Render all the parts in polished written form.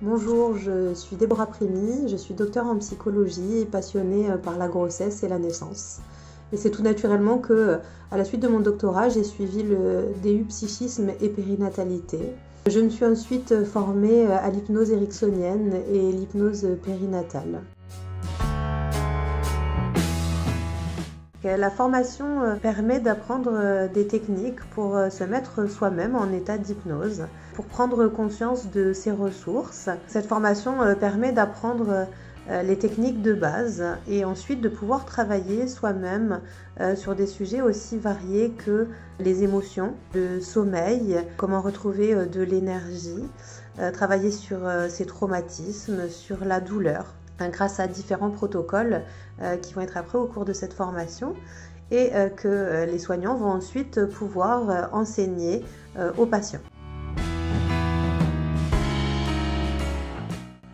Bonjour, je suis Déborah Prémy, je suis docteure en psychologie et passionnée par la grossesse et la naissance. Et c'est tout naturellement que, à la suite de mon doctorat, j'ai suivi le DU Psychisme et périnatalité. Je me suis ensuite formée à l'hypnose ericksonienne et l'hypnose périnatale. La formation permet d'apprendre des techniques pour se mettre soi-même en état d'hypnose, pour prendre conscience de ses ressources. Cette formation permet d'apprendre les techniques de base et ensuite de pouvoir travailler soi-même sur des sujets aussi variés que les émotions, le sommeil, comment retrouver de l'énergie, travailler sur ses traumatismes, sur la douleur, grâce à différents protocoles qui vont être appris au cours de cette formation et que les soignants vont ensuite pouvoir enseigner aux patients.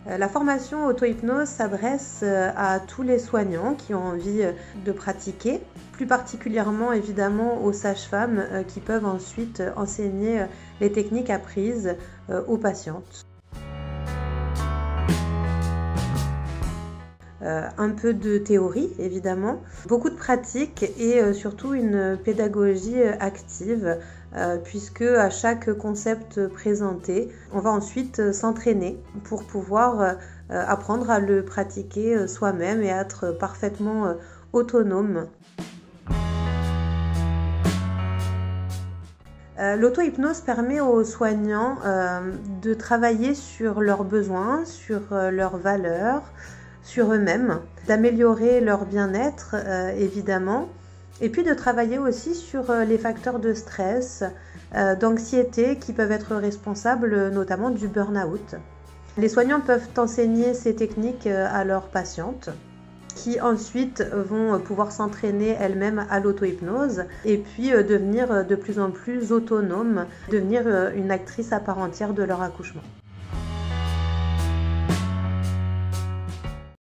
La formation auto-hypnose s'adresse à tous les soignants qui ont envie de pratiquer, plus particulièrement évidemment aux sages-femmes qui peuvent ensuite enseigner les techniques apprises aux patientes. Un peu de théorie évidemment, beaucoup de pratique et surtout une pédagogie active puisque à chaque concept présenté, on va ensuite s'entraîner pour pouvoir apprendre à le pratiquer soi-même et être parfaitement autonome. L'auto-hypnose permet aux soignants de travailler sur leurs besoins, sur leurs valeurs, sur eux-mêmes, d'améliorer leur bien-être évidemment, et puis de travailler aussi sur les facteurs de stress, d'anxiété qui peuvent être responsables notamment du burn-out. Les soignants peuvent enseigner ces techniques à leurs patientes qui ensuite vont pouvoir s'entraîner elles-mêmes à l'auto-hypnose et puis devenir de plus en plus autonomes, devenir une actrice à part entière de leur accouchement.